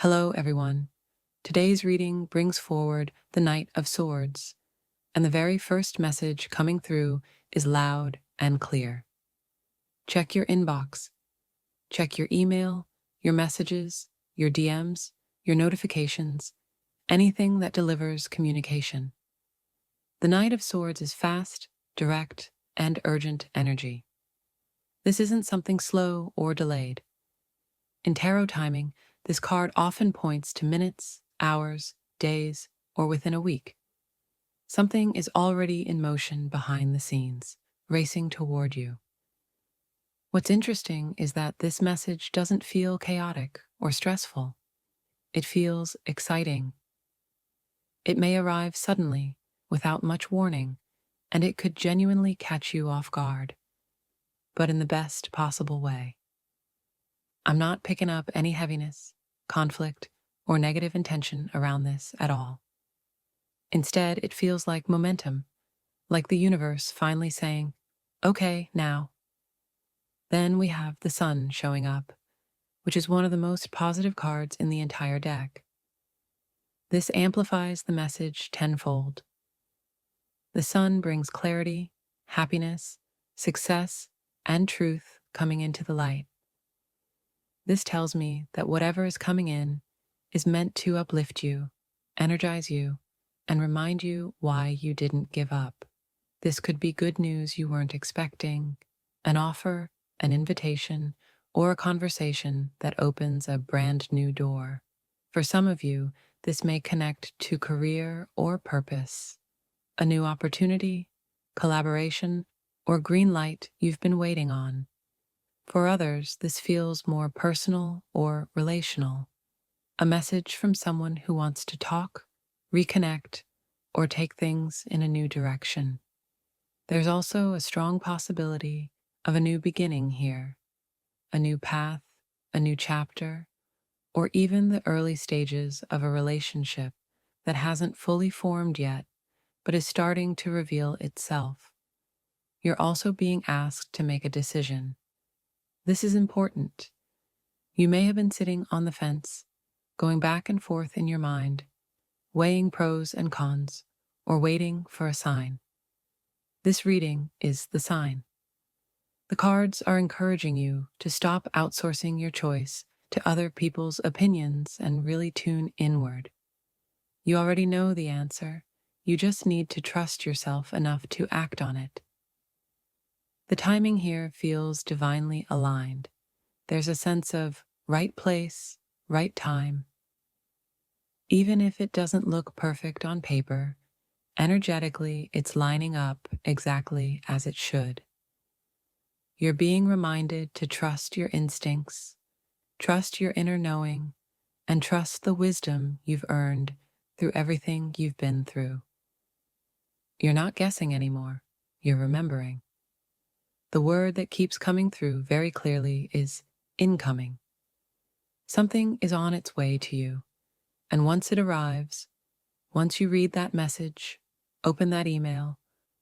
Hello, everyone. Today's reading brings forward the Knight of Swords, and the very first message coming through is loud and clear. Check your inbox, check your email, your messages, your DMs, your notifications, anything that delivers communication. The Knight of Swords is fast, direct, and urgent energy. This isn't something slow or delayed. In tarot timing, this card often points to minutes, hours, days, or within a week. Something is already in motion behind the scenes, racing toward you. What's interesting is that this message doesn't feel chaotic or stressful. It feels exciting. It may arrive suddenly, without much warning, and it could genuinely catch you off guard, but in the best possible way. I'm not picking up any heaviness, conflict, or negative intention around this at all. Instead, it feels like momentum, like the universe finally saying, "Okay, now." Then we have the Sun showing up, which is one of the most positive cards in the entire deck. This amplifies the message tenfold. The Sun brings clarity, happiness, success, and truth coming into the light. This tells me that whatever is coming in is meant to uplift you, energize you, and remind you why you didn't give up. This could be good news you weren't expecting, an offer, an invitation, or a conversation that opens a brand new door. For some of you, this may connect to career or purpose, a new opportunity, collaboration, or green light you've been waiting on. For others, this feels more personal or relational, a message from someone who wants to talk, reconnect, or take things in a new direction. There's also a strong possibility of a new beginning here, a new path, a new chapter, or even the early stages of a relationship that hasn't fully formed yet, but is starting to reveal itself. You're also being asked to make a decision. This is important. You may have been sitting on the fence, going back and forth in your mind, weighing pros and cons, or waiting for a sign. This reading is the sign. The cards are encouraging you to stop outsourcing your choice to other people's opinions and really tune inward. You already know the answer. You just need to trust yourself enough to act on it. The timing here feels divinely aligned. There's a sense of right place, right time. Even if it doesn't look perfect on paper, energetically it's lining up exactly as it should. You're being reminded to trust your instincts, trust your inner knowing, and trust the wisdom you've earned through everything you've been through. You're not guessing anymore, you're remembering. The word that keeps coming through very clearly is incoming. Something is on its way to you, and once it arrives, once you read that message, open that email,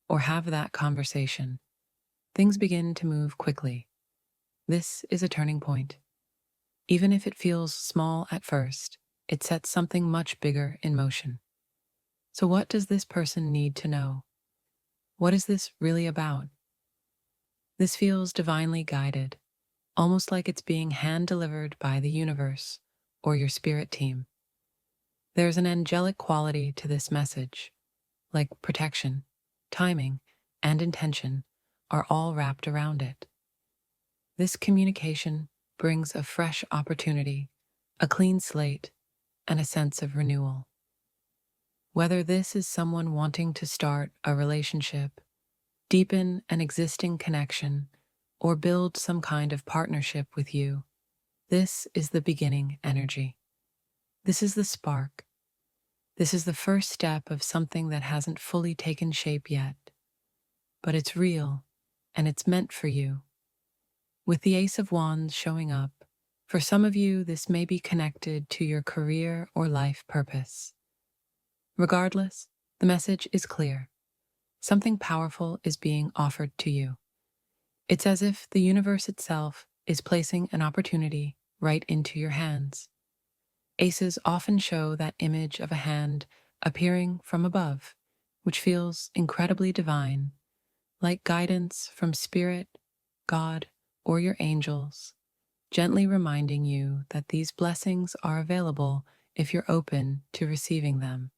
or have that conversation, things begin to move quickly. This is a turning point. Even if it feels small at first, it sets something much bigger in motion. So what does this person need to know? What is this really about? This feels divinely guided, almost like it's being hand-delivered by the universe or your spirit team. There's an angelic quality to this message, like protection, timing, and intention are all wrapped around it. This communication brings a fresh opportunity, a clean slate, and a sense of renewal. Whether this is someone wanting to start a relationship, deepen an existing connection, or build some kind of partnership with you, this is the beginning energy. This is the spark. This is the first step of something that hasn't fully taken shape yet, but it's real and it's meant for you. With the Ace of Wands showing up, for some of you, this may be connected to your career or life purpose. Regardless, the message is clear. Something powerful is being offered to you. It's as if the universe itself is placing an opportunity right into your hands. Aces often show that image of a hand appearing from above, which feels incredibly divine, like guidance from spirit, God, or your angels, gently reminding you that these blessings are available if you're open to receiving them.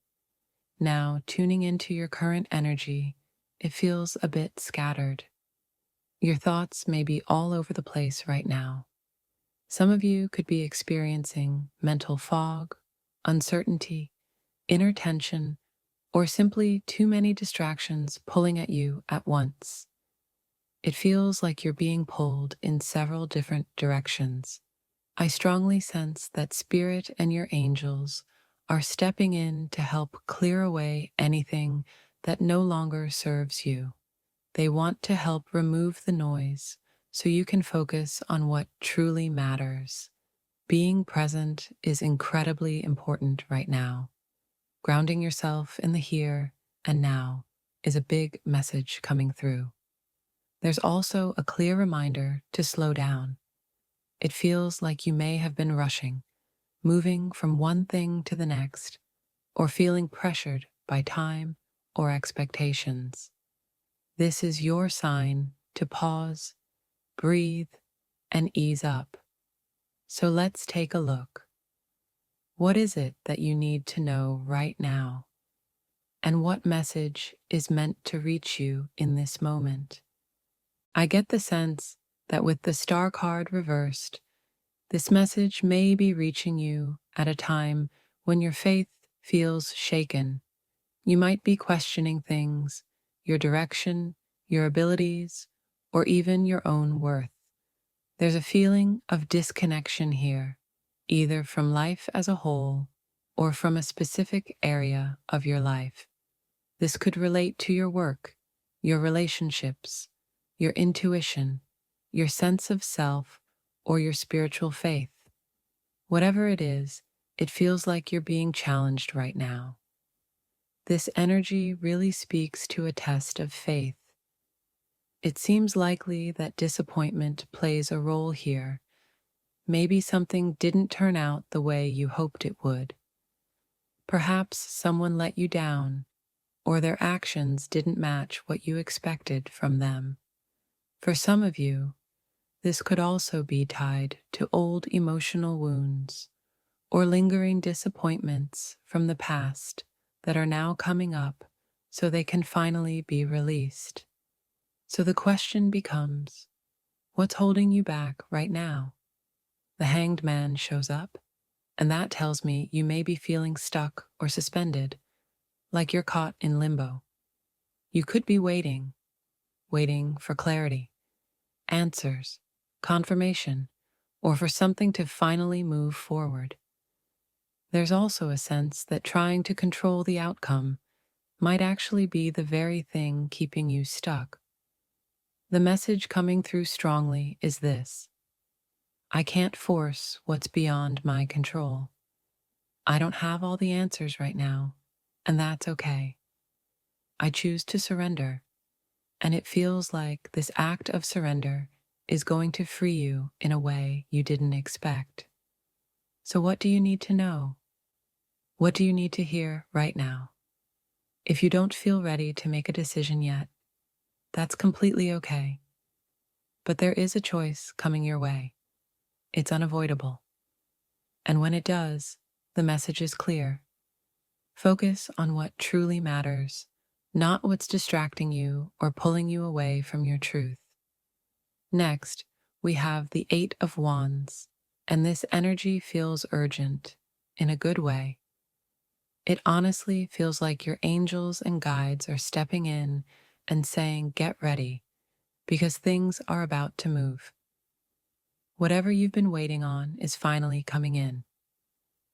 Now, tuning into your current energy, it feels a bit scattered. Your thoughts may be all over the place right now. Some of you could be experiencing mental fog, uncertainty, inner tension, or simply too many distractions pulling at you at once. It feels like you're being pulled in several different directions. I strongly sense that Spirit and your angels are stepping in to help clear away anything that no longer serves you. They want to help remove the noise so you can focus on what truly matters. Being present is incredibly important right now. Grounding yourself in the here and now is a big message coming through. There's also a clear reminder to slow down. It feels like you may have been rushing, moving from one thing to the next, or feeling pressured by time or expectations. This is your sign to pause, breathe, and ease up. So let's take a look. What is it that you need to know right now? And what message is meant to reach you in this moment? I get the sense that with the star card reversed, this message may be reaching you at a time when your faith feels shaken. You might be questioning things, your direction, your abilities, or even your own worth. There's a feeling of disconnection here, either from life as a whole or from a specific area of your life. This could relate to your work, your relationships, your intuition, your sense of self, or your spiritual faith. Whatever it is, it feels like you're being challenged right now. This energy really speaks to a test of faith. It seems likely that disappointment plays a role here. Maybe something didn't turn out the way you hoped it would. Perhaps someone let you down, or their actions didn't match what you expected from them. For some of you, this could also be tied to old emotional wounds or lingering disappointments from the past that are now coming up so they can finally be released. So the question becomes, what's holding you back right now? The Hanged Man shows up, and that tells me you may be feeling stuck or suspended, like you're caught in limbo. You could be waiting for clarity, answers, confirmation, or for something to finally move forward. There's also a sense that trying to control the outcome might actually be the very thing keeping you stuck. The message coming through strongly is this: I can't force what's beyond my control. I don't have all the answers right now, and that's okay. I choose to surrender, and it feels like this act of surrender is going to free you in a way you didn't expect. So what do you need to know? What do you need to hear right now? If you don't feel ready to make a decision yet, that's completely okay. But there is a choice coming your way. It's unavoidable. And when it does, the message is clear. Focus on what truly matters, not what's distracting you or pulling you away from your truth. Next, we have the Eight of Wands, and this energy feels urgent, in a good way. It honestly feels like your angels and guides are stepping in and saying, get ready, because things are about to move. Whatever you've been waiting on is finally coming in.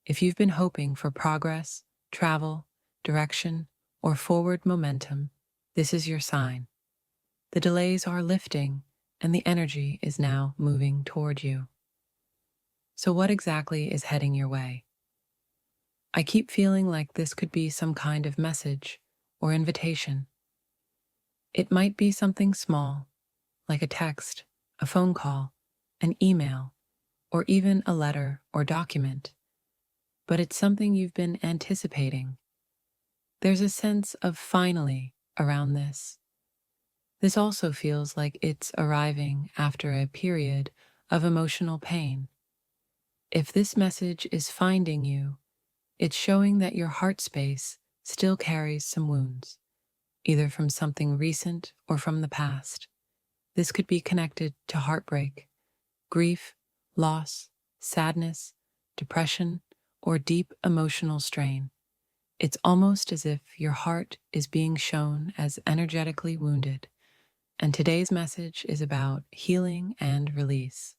If you've been hoping for progress, travel, direction, or forward momentum, this is your sign. The delays are lifting, and the energy is now moving toward you. So what exactly is heading your way? I keep feeling like this could be some kind of message or invitation. It might be something small, like a text, a phone call, an email, or even a letter or document. but it's something you've been anticipating. There's a sense of finally around this. This also feels like it's arriving after a period of emotional pain. If this message is finding you, it's showing that your heart space still carries some wounds, either from something recent or from the past. This could be connected to heartbreak, grief, loss, sadness, depression, or deep emotional strain. It's almost as if your heart is being shown as energetically wounded, and today's message is about healing and release.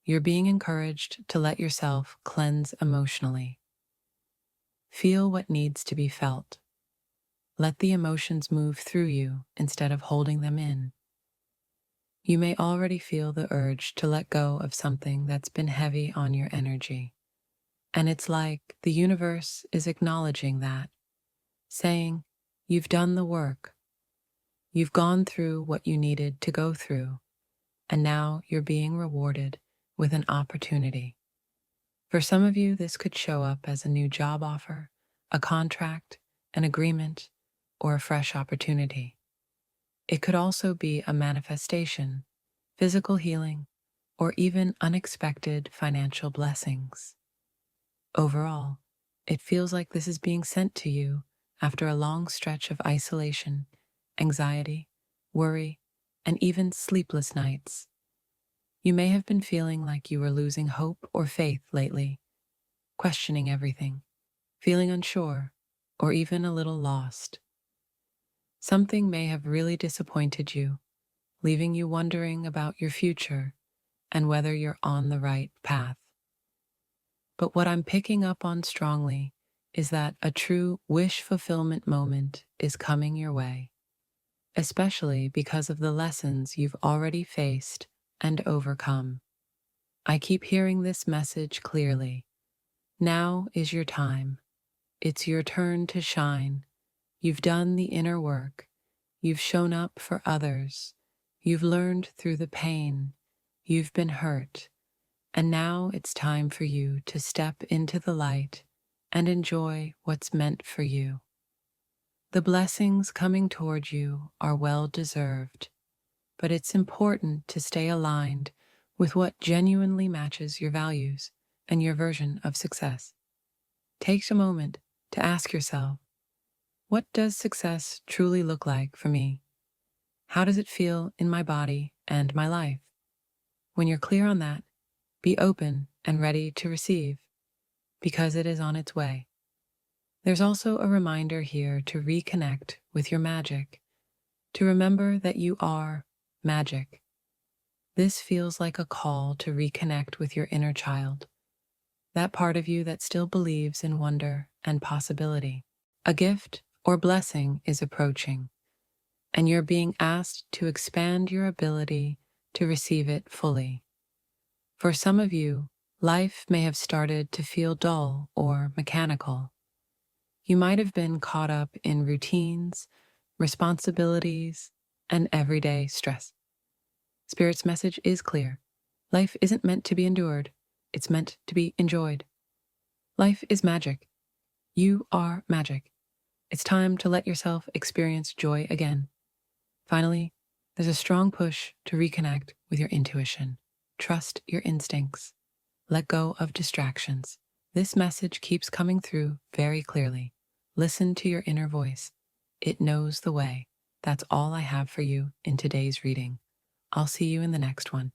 You're being encouraged to let yourself cleanse emotionally. Feel what needs to be felt. Let the emotions move through you instead of holding them in. You may already feel the urge to let go of something that's been heavy on your energy. And it's like the universe is acknowledging that, saying, you've done the work. You've gone through what you needed to go through, and now you're being rewarded with an opportunity. For some of you, this could show up as a new job offer, a contract, an agreement, or a fresh opportunity. It could also be a manifestation, physical healing, or even unexpected financial blessings. Overall, it feels like this is being sent to you after a long stretch of isolation, anxiety, worry, and even sleepless nights. You may have been feeling like you were losing hope or faith lately, questioning everything, feeling unsure, or even a little lost. Something may have really disappointed you, leaving you wondering about your future and whether you're on the right path. But what I'm picking up on strongly is that a true wish fulfillment moment is coming your way, especially because of the lessons you've already faced and overcome. I keep hearing this message clearly. Now is your time. It's your turn to shine. You've done the inner work. You've shown up for others. You've learned through the pain. You've been hurt. And now it's time for you to step into the light and enjoy what's meant for you. The blessings coming toward you are well deserved, but it's important to stay aligned with what genuinely matches your values and your version of success. Take a moment to ask yourself, what does success truly look like for me? How does it feel in my body and my life? When you're clear on that, be open and ready to receive, because it is on its way. There's also a reminder here to reconnect with your magic, to remember that you are magic. This feels like a call to reconnect with your inner child, that part of you that still believes in wonder and possibility. A gift or blessing is approaching, and you're being asked to expand your ability to receive it fully. For some of you, life may have started to feel dull or mechanical. You might have been caught up in routines, responsibilities, and everyday stress. Spirit's message is clear. Life isn't meant to be endured. It's meant to be enjoyed. Life is magic. You are magic. It's time to let yourself experience joy again. Finally, there's a strong push to reconnect with your intuition. Trust your instincts. Let go of distractions. This message keeps coming through very clearly. Listen to your inner voice. It knows the way. That's all I have for you in today's reading. I'll see you in the next one.